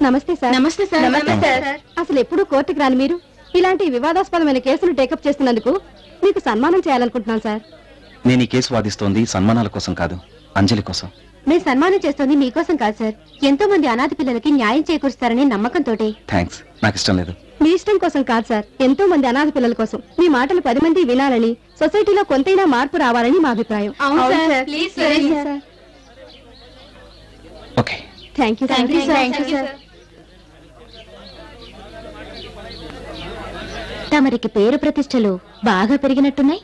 నమస్తే సార్. నమస్తే సార్. నమస్తే సార్. అసలు ఎప్పుడు కోర్టుకు రాని మీరు ఇలాంటి వివాదాస్పదమైన కేసులు టేకప్ చేస్తున్నందుకు మీకు సన్మానం చేయాలనుకుంటున్నాను సార్. నేను ఈ కేసు వాదిస్తోంది సన్మానాల కోసం కాదు, అంజలి కోసం. మేము సన్మానం చేస్తోంది మీకోసం కాదు సార్, ఎంతో మంది అనాథ పిల్లలకి న్యాయం చేకూరుస్తారనే నమ్మకంతో. థ్యాంక్స్, నాకు ఇష్టం లేదు. మీ ఇష్టం కోసం కాదు సార్, ఎంతో మంది అనాథ పిల్లల కోసం. మీ మాటలు 10 మంది వినాలని, సొసైటీలో కొంతైనా మార్పు రావాలని మా అభిప్రాయం. Okay, thank you sir. తమరికి పేరు ప్రతిష్టలు బాగా పెరిగినట్టున్నాయి.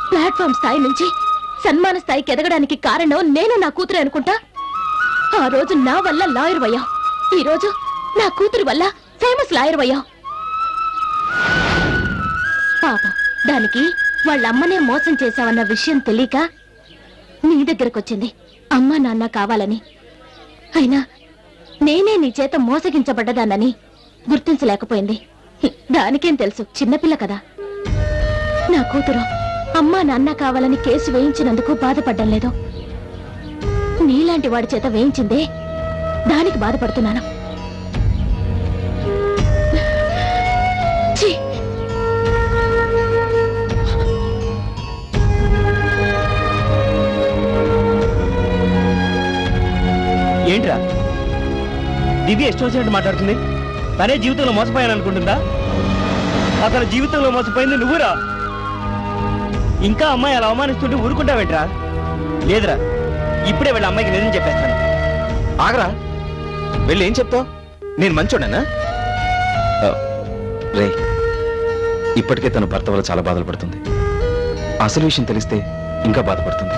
ప్లాట్ఫామ్ స్థాయి నుంచి సన్మాన స్థాయికి ఎదగడానికి కారణం నేను నా కూతురు అనుకుంటా. ఆ రోజు నా వల్ల లాయర్ అయ్యావు, ఈ రోజు నా కూతురు వల్ల ఫేమస్ లాయర్ అయ్యావు. పాపం దానికి వాళ్ళమ్మనే మోసం చేశావన్న విషయం తెలియక నీ దగ్గరకొచ్చింది అమ్మా నాన్న కావాలని. అయినా నేనే నీ చేత మోసగించబడ్డదానని గుర్తించలేకపోయింది. దానికేం తెలుసు, చిన్నపిల్ల కదా. నా కూతురు అమ్మా నాన్న కావాలని కేసు వేయించినందుకు బాధపడ్డం లేదు, నీలాంటి వాడి చేత వేయించిందే దానికి బాధపడుతున్నాను. ఏంట్రా దివ్య ఇష్టం వచ్చినట్టు మాట్లాడుతుంది? తనే జీవితంలో మోసపోయాను అనుకుంటుందా? అసలు జీవితంలో మోసపోయింది నువ్వురా. ఇంకా అమ్మాయి అలా అవమానిస్తుంటే ఊరుకుంటావేంట్రా? లేదురా, ఇప్పుడే వెళ్ళి అమ్మాయికి నిజం చెప్పేస్తాను. ఆగరా, వెళ్ళి ఏం చెప్తావు? నేను మంచోడనా? రే, ఇప్పటికే తన భర్త వల్ల చాలా బాధలు పడుతుంది. అసలు విషయం తెలిస్తే ఇంకా బాధపడుతుంది.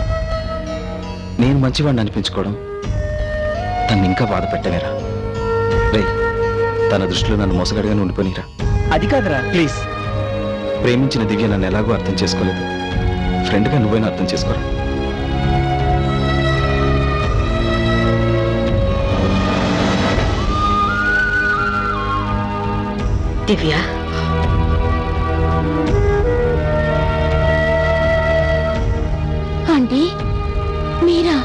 నేను మంచివాడిని అనిపించుకోవడం తను ఇంకా బాధ పెట్టలేరా? రే, తన దృష్టిలో నన్ను మోసగాడిగానే ఉండిపోయిరా. అది కాదురా. ప్లీజ్, ప్రేమించిన దివ్య నన్ను ఎలాగో అర్థం చేసుకోలేదు. ఫ్రెండ్గా నువ్వైనా అర్థం చేసుకోరా. దివ్య, ఆంటీ మీరా?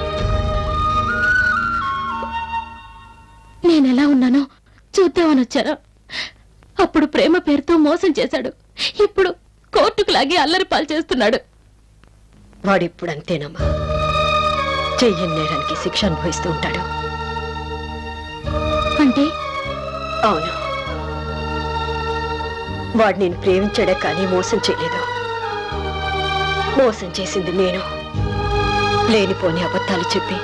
నేనెలా ఉన్నానో చూద్దామని వచ్చారా? అప్పుడు ప్రేమ పేరుతో మోసం చేశాడు, ఇప్పుడు కోర్టుకు లాగి అల్లరి పాలు చేస్తున్నాడు. వాడిప్పుడు అంతేనమ్మా, చెయ్యని నేరానికి శిక్ష అనుభవిస్తూ ఉంటాడు. అంటే? అవును, వాడు నేను ప్రేమించాడే కానీ మోసం చేయలేదు. మోసం చేసింది నేను. లేనిపోని అబద్ధాలు చెప్పి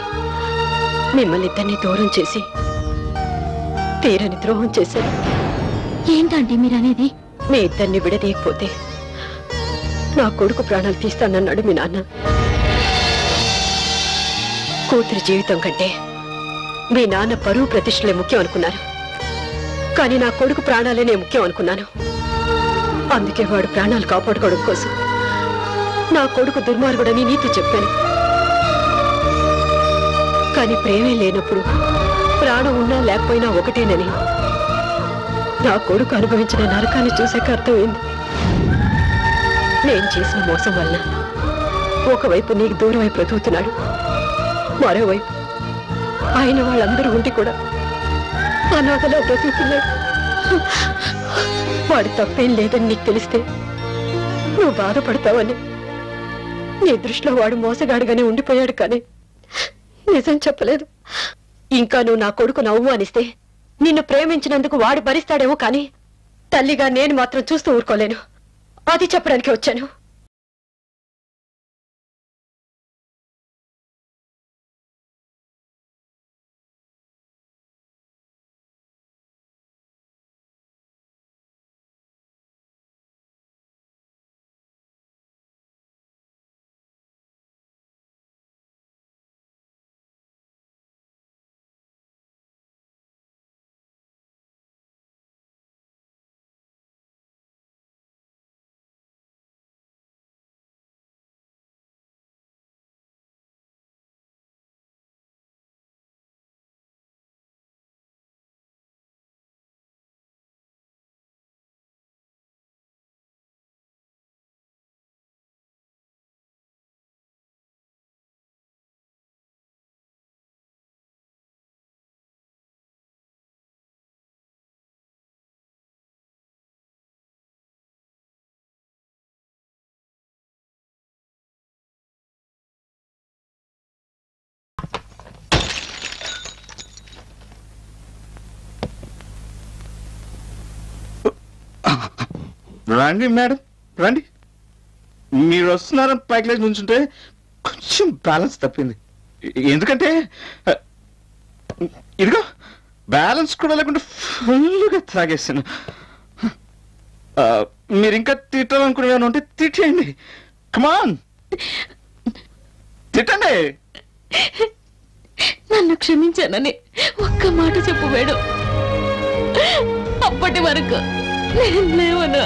మిమ్మల్ని ఇద్దరిని దూరం చేసి తీరని ద్రోహం చేశాను. ఏంటంటే మీరనేది? మీ ఇద్దరిని విడదీయకపోతే నా కొడుకు ప్రాణాలు తీస్తానన్నాడు మీ నాన్న. కూతురి జీవితం కంటే మీ నాన్న పరువు ప్రతిష్టలే ముఖ్యం అనుకున్నారు, కానీ నా కొడుకు ప్రాణాలేనే ముఖ్యం అనుకున్నాను. అందుకే వాడు ప్రాణాలు కాపాడుకోవడం కోసం నా కొడుకు దుర్మార్గుడని నీతో చెప్పాను. కానీ ప్రేమే లేనప్పుడు ప్రాణం ఉన్నా లేకపోయినా ఒకటేనని నా కొడుకు అనుభవించిన నరకాన్ని చూసాక అర్థమైంది. నేను చేసిన మోసం వల్ల ఒకవైపు నీకు దూరం అయి బ్రతుకుతున్నాడు, మరోవైపు ఆయన వాళ్ళందరూ ఉండి కూడా అనాథలా బ్రతుకుతున్నాడు. వాడు తప్పేం లేదని నీకు తెలిస్తే నువ్వు బాధపడతావని నీ దృష్టిలో వాడు మోసగాడుగానే ఉండిపోయాడు, కానీ నిజం చెప్పలేదు. ఇంకా నువ్వు నా కొడుకును అవమానిస్తే నిన్ను ప్రేమించినందుకు వాడు భరిస్తాడేమో, కానీ తల్లిగా నేను మాత్రం చూస్తూ ఊరుకోలేను. అది చెప్పడానికి వచ్చాను. రండి మేడం, రండి. మీరు వస్తున్నారని పైకి లేచి నుంచుంటే కొంచెం బ్యాలెన్స్ తప్పింది. ఎందుకంటే ఇదిగో బ్యాలెన్స్ కూడా లేకుండా ఫుల్గా తాగేసాను. మీరు ఇంకా తిట్టాలనుకునే ఉంటే తిట్టేయండి. కమాన్, తిట్టండి. నన్ను క్షమించానని ఒక్క మాట చెప్పు వేడు. అప్పటి వరకు నేను లేవను.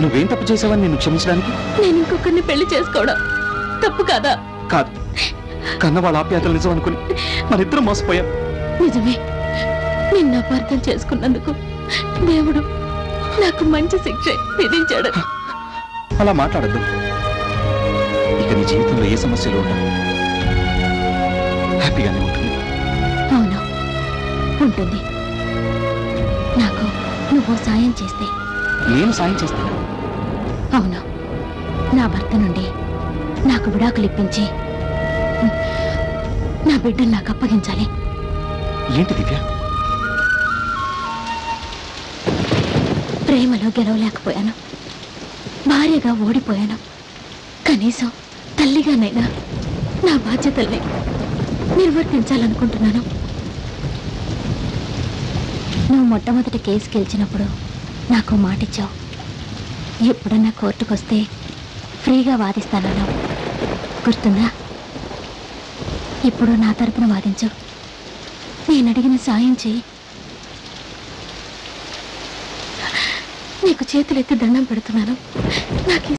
నువ్వేం తప్పు చేసావని నేను క్షమించడానికి? నేను ఇంకొకరిని పెళ్లి చేసుకోవడం తప్పు కాదా? కాదు, కన్న వాళ్ళ ఆప్యాయతలు నిజం అనుకుని మనిద్దరం మోసపోయాం. నిజమే, నిన్ను అపార్థం చేసుకున్నందుకు దేవుడు నాకు మంచి శిక్ష విధించాడు. అలా మాట్లాడద్దు. ఇక నీ జీవితంలో ఏ సమస్యలు ఉండవు, హ్యాపీగానే ఉంటుంది. అవును, ఉంటుంది. నాకు నువ్వు సాయం చేస్తే. నేను సాయం చేస్తాను. అవును, నా భర్త నుండి నాకు విడాకులు ఇప్పించి నా బిడ్డను నాకు అప్పగించాలి. ఏంటి దివ్య? ప్రేమలో గెలవలేకపోయాను, భార్యగా ఓడిపోయాను. కనీసం తల్లిగానైనా నా బాధ్యతల్ని నిర్వర్తించాలనుకుంటున్నాను. నువ్వు మొట్టమొదటి కేసు గెలిచినప్పుడు నాకు మాటిచ్చావు. ఎప్పుడన్నా కోర్టుకొస్తే ఫ్రీగా వాదిస్తానన్నావు, గుర్తుందా? ఇప్పుడు నా తరపున వాదించు. నేను అడిగిన సాయం చెయ్యి. నీకు చేతులెత్తి దండం పెడుతున్నాను. నాకు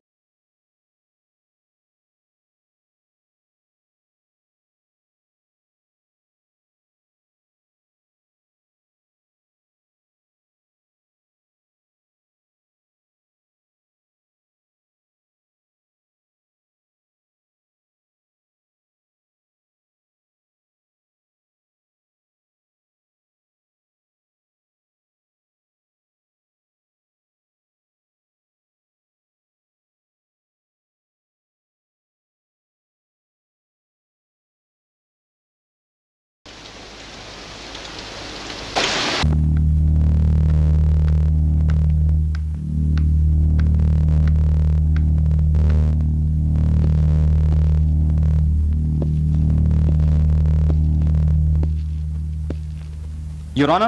యురానా,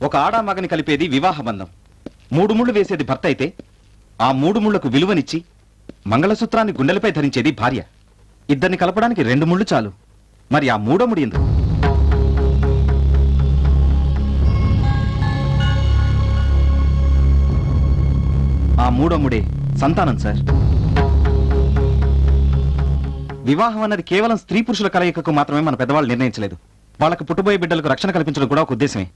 ఒక ఆడా మగని కలిపేది వివాహ బంధం. 3 ముళ్ళు వేసేది భర్త అయితే ఆ 3 ముళ్లకు విలువనిచ్చి మంగళసూత్రాన్ని గుండెలపై ధరించేది భార్య. ఇద్దరిని కలపడానికి 2 ముళ్ళు చాలు. మరి ఆ 3వ ముడి ఎందుకు? ఆ 3వ ముడే సంతానం సార్. వివాహం అన్నది కేవలం స్త్రీ పురుషుల కలయికకు మాత్రమే మన పెద్దవాళ్ళు నిర్ణయించలేదు. వాళ్ళకు పుట్టబోయే బిడ్డలకు రక్షణ కల్పించడం కూడా ఒక ఉద్దేశమే.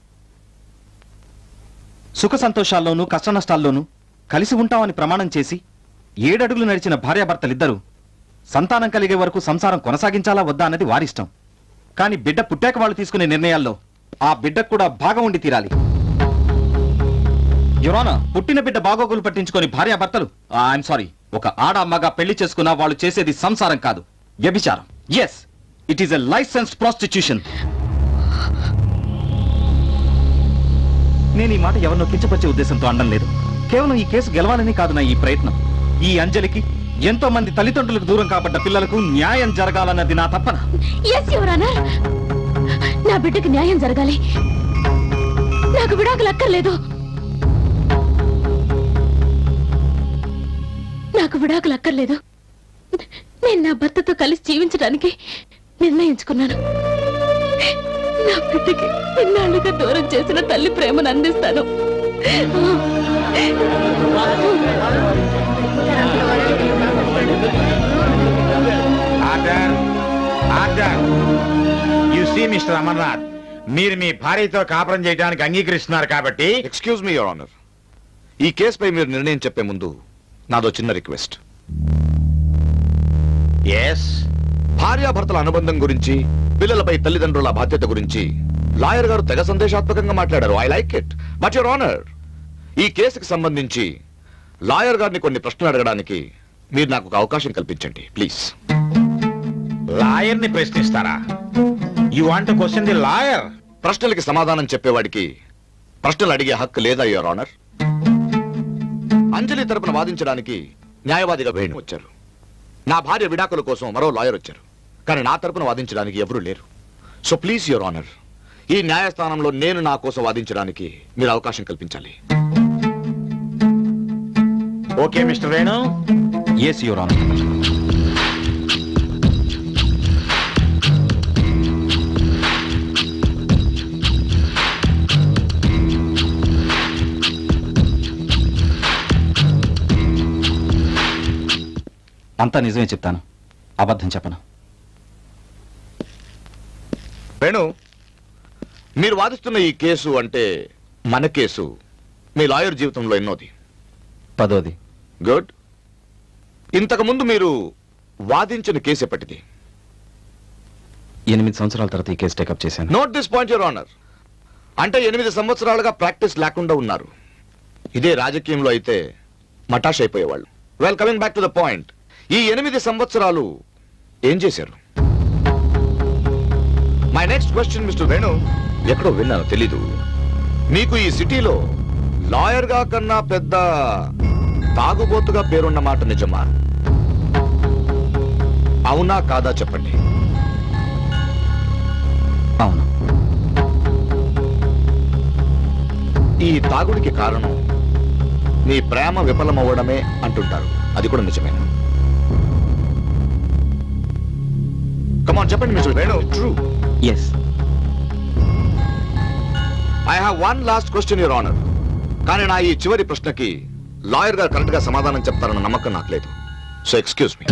సుఖ సంతోషాల్లోనూ కష్ట నష్టాల్లోనూ కలిసి ఉంటామని ప్రమాణం చేసి 7 అడుగులు నడిచిన భార్యాభర్తలిద్దరూ సంతానం కలిగే వరకు సంసారం కొనసాగించాలా వద్దా అన్నది వారిష్టం. కానీ బిడ్డ పుట్టాక వాళ్ళు తీసుకునే నిర్ణయాల్లో ఆ బిడ్డకు కూడా భాగం ఉండి తీరాలి. యురానా, పుట్టిన బిడ్డ బాగోగులు పట్టించుకొని భార్యాభర్తలు ఐఎమ్ సారీ ఒక ఆడ అమ్మగా పెళ్లి చేసుకున్నా వాళ్ళు చేసేది సంసారం కాదు, వ్యభిచారం. Yes, it is a licensed prostitution. నేను ఈ మాట ఎవరినో కించపరిచే ఉద్దేశంతో అనడం లేదు. కేవలం ఈ కేసు గెలవాలని కాదు నా ఈ ప్రయత్నం. ఈ అంజలికి, ఎంతో మంది తల్లిదండ్రులకు దూరం కాబడ్డ పిల్లలకు న్యాయం జరగాలన్నది నా తపన. ఎస్ యువర్ ఆనర్, నా బిడ్డకి న్యాయం జరగాలి. నాకు విడాకులు అక్కర్లేదు. నాకు విడాకులు అక్కర్లేదు. నేను నా భర్తతో కలిసి జీవించడానికి నిర్ణయించుకున్నాను. నా బిడ్డకి ఇన్నాళ్ళుగా దూరం చేసిన తల్లి ప్రేమను అందిస్తాను. మిస్టర్ అమర్నాథ్, మీరు మీ భార్యతో కాపురం చేయడానికి అంగీకరిస్తున్నారు కాబట్టి. ఎక్స్క్యూజ్ మీ యువర్ ఆనర్, ఈ కేసుపై మీరు నిర్ణయం చెప్పే ముందు నాదో చిన్న రిక్వెస్ట్. ఎస్, భార్యాభర్తల అనుబంధం గురించి, పిల్లలపై తల్లిదండ్రుల బాధ్యత గురించి లాయర్ గారు తెగ సందేశాత్మకంగా మాట్లాడారు. I like it. But your honour, ఈ కేసుకి సంబంధించి లాయర్ గారిని కొన్ని ప్రశ్నలు అడగడానికి మీరు నాకు ఒక అవకాశం కల్పించండి ప్లీజ్. లాయర్ ని ప్రశ్నిస్తారా? You want to question the lawyer? ప్రశ్నలకి సమాధానం చెప్పేవాడికి ప్రశ్నలు అడిగే హక్కు లేదా యువర్ ఆనర్? అంజలి తరపున వాదించడానికి న్యాయవాదిగా వేణు వచ్చారు. నా భార్య విడాకుల కోసం మరో లాయర్ వచ్చారు. కానీ నా తరపున వాదించడానికి ఎవరూ లేరు. సో ప్లీజ్ యువర్ ఆనర్, ఈ న్యాయస్థానంలో నేను నా కోసం వాదించడానికి మీరు అవకాశం కల్పించాలి. Okay mister Venu. Yes your honour. అంతా నిజమే చెప్తాను, అబద్ధం చెప్పను. వేణు, మీరు వాదిస్తున్న ఈ కేసు అంటే మన కేసు మీ లాయర్ జీవితంలో ఎన్నోది? 10వ. గుడ్. ఇంతకు ముందు మీరు వాదించిన కేసు ఎప్పటిది? 8 సంవత్సరాల తర్వాత ఈ కేసు టేకప్ చేశాను. Note this point your honour. అంటే 8 సంవత్సరాలుగా ప్రాక్టీస్ లేకుండా ఉన్నారు. ఇదే రాజకీయంలో అయితే మటాష్ అయిపోయేవాళ్ళు. Well, coming back to the point, ఈ 8 సంవత్సరాలు ఏం చేశారు? My next question mister Venu, ఎక్కడో విన్నాను తెలీదు, మీకు ఈ సిటీలో లాయర్ గా కన్నా పెద్ద తాగుబోతుగా పేరున్న మాట నిజమా? అవునా కాదా చెప్పండి. అవును. ఈ తాగుడికి కారణం మీ ప్రేమ విఫలమవ్వడమే అంటుంటారు, అది కూడా నిజమేనా? కమాన్ చెప్పండి mister Venu. True. Yes. I have one last question your honour. కానీ నా ఈ చివరి ప్రశ్నకి లాయర్ గారు కరెక్ట్ గా సమాధానం చెప్తారన్న నమ్మకం నాకు లేదు. So excuse me.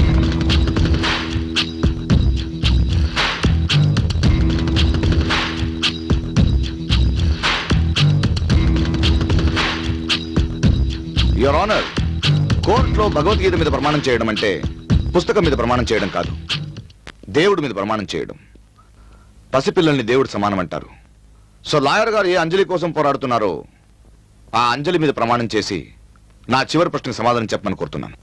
Your honour, కోర్టులో భగవద్గీత మీద ప్రమాణం చేయడం అంటే పుస్తకం మీద ప్రమాణం చేయడం కాదు, దేవుడి మీద ప్రమాణం చేయడం. పసిపిల్లల్ని దేవుడు సమానం అంటారు. సో లాయర్ గారు ఏ అంజలి కోసం పోరాడుతున్నారో ఆ అంజలి మీద ప్రమాణం చేసి నా చివరి ప్రశ్నకు సమాధానం చెప్పమని కోరుతున్నాను.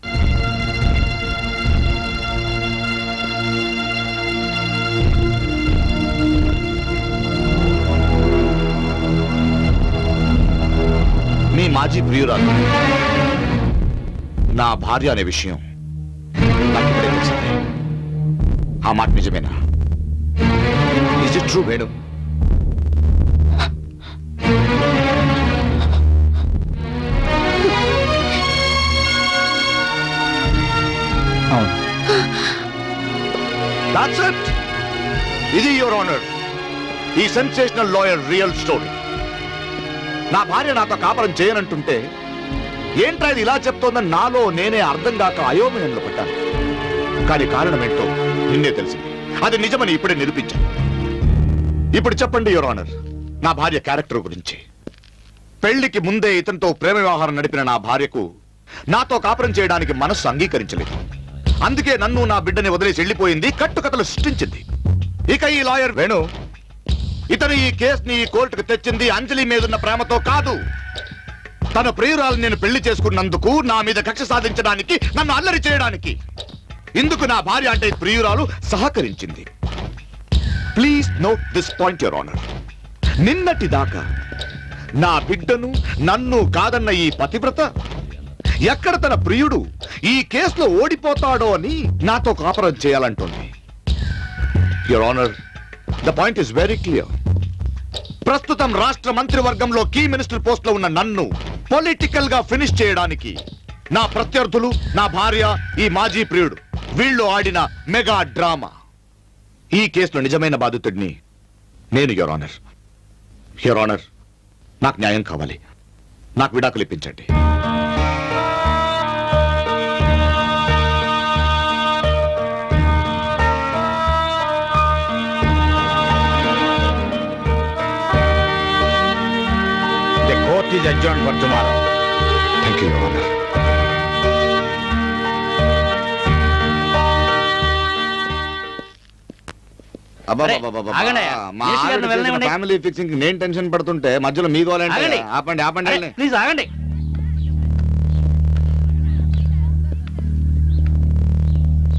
మీ మాజీ ప్రియురాలు నా భార్య అనే విషయం నాకు ఇప్పుడే తెలిసింది. ఆ మాట నిజమేనా? Is it true Venu? అవును. That's it. ఇది యువర్ ఆనర్ ఈ సెన్సేషనల్ లాయర్ రియల్ స్టోరీ. నా భార్య నాతో కాపురం చేయనంటుంటే ఏంట్రా ఇది ఇలా చెప్తోందని నాలో నేనే అర్థం కాక అయోమయంలో పడ్డాను. కానీ కారణం ఏంటో నిన్నే తెలిసింది. అది నిజమని ఇప్పుడే నిరూపించాను. ఇప్పుడు చెప్పండి యువర్ ఆనర్, నా భార్య క్యారెక్టర్ గురించి. పెళ్లికి ముందే ఇతనితో ప్రేమ వ్యవహారం నడిపిన నా భార్యకు నాతో కాపురం చేయడానికి మనస్సు అంగీకరించలేదు. అందుకే నన్ను నా బిడ్డని వదిలేసి వెళ్ళిపోయింది, కట్టుకథలు సృష్టించింది. ఇక ఈ లాయర్ వేణు ఇతను ఈ కేసుని ఈ కోర్టుకు తెచ్చింది అంజలి మీదున్న ప్రేమతో కాదు. తన ప్రియురాలు నేను పెళ్లి చేసుకున్నందుకు నా మీద కక్ష సాధించడానికి, నన్ను అల్లరి చేయడానికి. ఇందుకు నా భార్య అంటే ప్రియురాలు సహకరించింది. Please note this point your honour. నిన్నటి దాకా నా బిడ్డను నన్ను కాదన్న ఈ పతివ్రత ఎక్కడ తన ప్రియుడు ఈ కేసులో ఓడిపోతాడో అని నాతో కాపురం చేయాలంటుంది. Your honour, the point is very clear. ప్రస్తుతం రాష్ట్ర మంత్రివర్గంలో కీ మినిస్టర్ పోస్ట్ లో ఉన్న నన్ను పొలిటికల్ గా ఫినిష్ చేయడానికి నా ప్రత్యర్థులు, నా భార్య, ఈ మాజీ ప్రియుడు వీళ్ళు ఆడిన మెగా డ్రామా. ఈ కేసులో నిజమైన బాధితుడిని నేను యువర్ ఆనర్. యువర్ ఆనర్, నాకు న్యాయం కావాలి. నాకు విడాకులు ఇప్పించండి. The court is adjourned for tomorrow. Thank you, Your Honor. Family fixing నేను టెన్షన్ పడుతుంటే మధ్యలో మీ గోలంటే ఆపండి ఆపండి. ప్లీజ్ ఆగండి.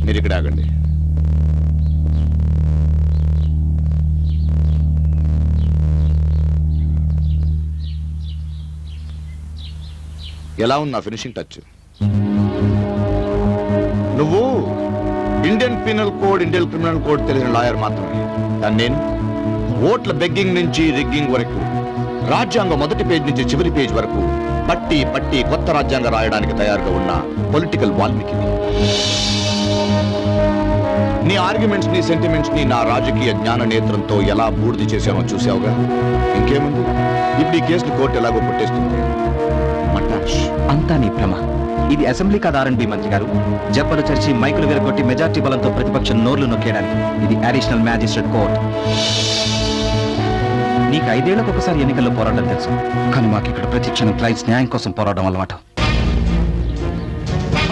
మీరు ఇక్కడ ఆగండి. ఎలా ఉంది నా ఫినిషింగ్ టచ్? నువ్వు Indian penal code, Indian criminal code తెలిసిన లాయర్ మాత్రమే. కానీ నేను ఓట్ల బెగ్గింగ్ నుంచి రిగ్గింగ్ వరకు, రాజ్యాంగం మొదటి పేజ్ నుంచి చివరి పేజ్ వరకు పట్టి పట్టి కొత్త రాజ్యాంగం రాయడానికి తయారుగా ఉన్న పొలిటికల్ వాల్మీకిని. నీ ఆర్గ్యుమెంట్స్ ని, సెంటిమెంట్స్ ని నా రాజకీయ జ్ఞాన నేత్రంతో ఎలా బూడిది చేశామో చూసావుగా. ఇంకేముంది, ఇప్పుడు ఈ కేసులు కోర్టు ఎలాగో కొట్టేస్తుంది. మటాష్ అంతా నీ భ్రమ. ఇది అసెంబ్లీ కాదు ఆర్ఎండ్బి మంత్రి గారు. జబ్బలు చర్చి మైకులు విరగొట్టి మెజార్టీ బలంతో ప్రతిపక్షం నోర్లు నొక్కేయడానికి. ఇది అడిషనల్ మ్యాజిస్ట్రేట్ కోర్ట్. నీకు 5 ఏళ్లకు ఒకసారి ఎన్నికల్లో పోరాటం తెలుసు, కానీ మాకు ఇక్కడ ప్రతి క్షణం క్లయింట్స్ న్యాయం కోసం పోరాటం అలవాట.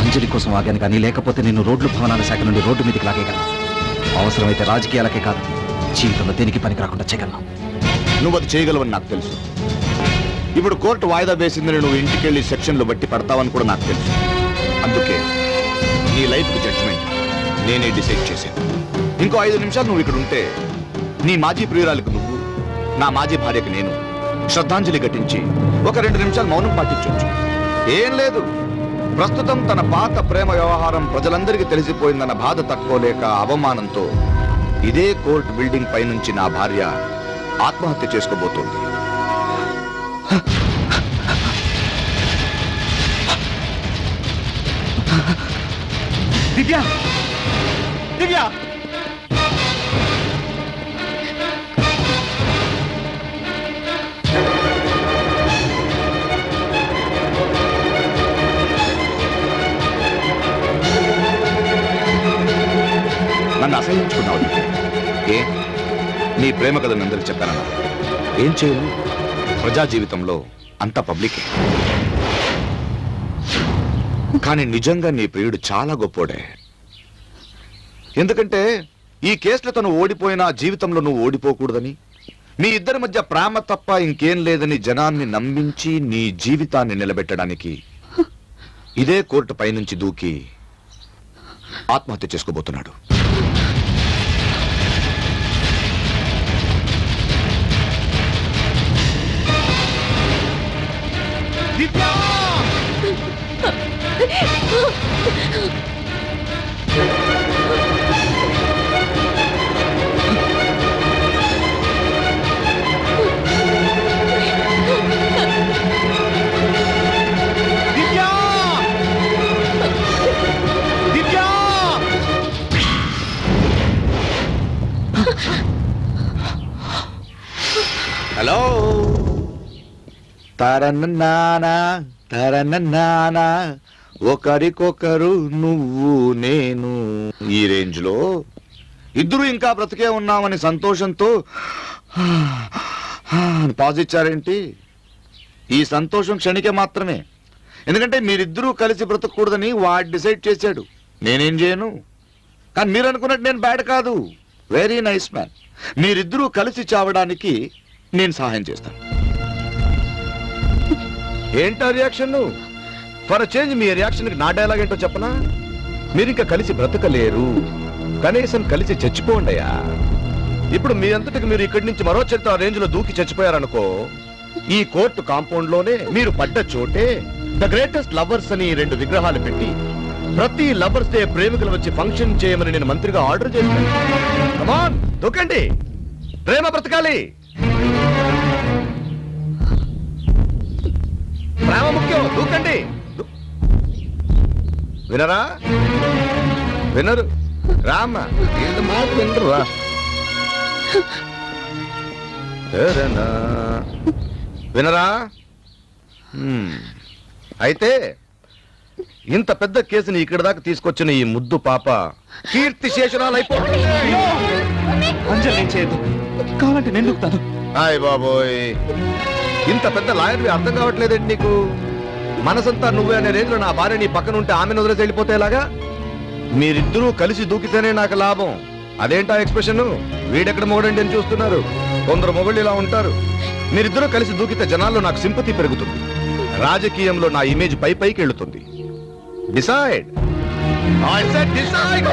అంజలి కోసం ఆగాను, కానీ లేకపోతే నేను రోడ్లు భవనాల శాఖ నుండి రోడ్డు మీదకి లాగేయగలను. అవసరమైతే రాజకీయాలకే కాదు, జీవితంలో దేనికి పనికి రాకుండా చేయగలను. నువ్వు అది చేయగలవని నాకు తెలుసు. ఇప్పుడు కోర్టు వాయిదా వేసిందని నువ్వు ఇంటికెళ్ళి సెక్షన్లు బట్టి పడతావని కూడా నాకు తెలుసు. అందుకే నీ లైఫ్కి జడ్జిమెంట్ నేనే డిసైడ్ చేశాను. ఇంకో 5 నిమిషాలు నువ్వు ఇక్కడ ఉంటే నీ మాజీ ప్రియురాలకు నువ్వు, నా మాజీ భార్యకు నేను శ్రద్ధాంజలి ఘటించి ఒక 2 నిమిషాలు మౌనం పాటించవచ్చు. ఏం లేదు, ప్రస్తుతం తన పాత ప్రేమ వ్యవహారం ప్రజలందరికీ తెలిసిపోయిందన్న బాధ తట్టుకోలేక అవమానంతో ఇదే కోర్టు బిల్డింగ్ పైనుంచి నా భార్య ఆత్మహత్య చేసుకోబోతోంది. దివ్య, దివ్య, నన్ను అసహించుకున్నావు. ఏ నీ ప్రేమ కథను అందరికి చెప్పానన్నా? ఏం చేయను, ప్రజా జీవితంలో అంతా పబ్లికే. కానీ నిజంగా నీ ప్రియుడు చాలా గొప్పోడే. ఎందుకంటే ఈ కేసులో తను ఓడిపోయినా జీవితంలో నువ్వు ఓడిపోకూడదని, మీ ఇద్దరి మధ్య ప్రేమ తప్ప ఇంకేం లేదని జనాన్ని నమ్మించి నీ జీవితాన్ని నిలబెట్టడానికి ఇదే కోర్టు పైనుంచి దూకి ఆత్మహత్య చేసుకోబోతున్నాడు. హలో, తరన్నానా తరన్నానా, ఒకరికొకరు నువ్వు నేను. ఈ రేంజ్ లో ఇద్దరు ఇంకా బ్రతికే ఉన్నామని సంతోషంతో పాజ్ ఇచ్చారేంటి? ఈ సంతోషం క్షణికే మాత్రమే. ఎందుకంటే మీరిద్దరూ కలిసి బ్రతకూడదని వాడు డిసైడ్ చేశాడు. నేనేం చేయను. కానీ మీరు అనుకున్నట్టు నేను బ్యాడ్ కాదు, వెరీ నైస్ మ్యాన్. మీరిద్దరూ కలిసి చావడానికి నేను సహాయం చేస్తాను. ఏంటా రియాక్షన్? ఫర్ చేంజ్ మీ రియాక్షన్కి నా డైలాగ్ ఏంటో చెప్పనా? మీరు ఇంకా కలిసి బ్రతకలేరు, కనీసం కలిసి చచ్చిపోండియా. ఇప్పుడు మీ అంతటికి మీరు ఇక్కడి నుంచి మరో చరిత్ర రేంజ్ లో దూకి చచ్చిపోయారనుకో, ఈ కోర్టు కాంపౌండ్ లోనే మీరు పడ్డ చోటే ద గ్రేటెస్ట్ లవర్స్ అని 2 విగ్రహాలు పెట్టి ప్రతి లవర్స్ డే ప్రేమికులు వచ్చి ఫంక్షన్ చేయమని నేను మంత్రిగా ఆర్డర్ చేశాను. కమాన్, దూకండి, ప్రేమ బ్రతకాలి. ప్రేమ ముఖ్యం, దూకండి. వినరా? వినరు రామ్మ, ఏది మాట వినరు. వినరా? అయితే ఇంత పెద్ద కేసుని ఇక్కడి దాకా తీసుకొచ్చిన ఈ ముద్దు పాప కీర్తి శేషరాలు అయిపోతుంది. అంజలి నేను చేయదు, కావాలంటే నేను దూకుతాను. హాయ్ బాబోయ్, ఇంత పెద్ద లాయర్వి అర్థం కావట్లేదండి నీకు? మనసంతా నువ్వే అనే రేంజ్ లో నా భార్య నీ పక్కన ఉంటే ఆమెను వదిలేసి వెళ్ళిపోతే ఎలాగా? మీరిద్దరూ కలిసి దూకితేనే నాకు లాభం. అదేంటా ఎక్స్ప్రెషన్? వీడెక్కడ మొగడండి అని చూస్తున్నారు. కొందరు మొగుళ్ళు ఇలా ఉంటారు. మీరిద్దరూ కలిసి దూకితే జనాల్లో నాకు సింపతి పెరుగుతుంది, రాజకీయంలో నా ఇమేజ్ పైకి వెళ్తుంది. డిసైడ్. I said decide.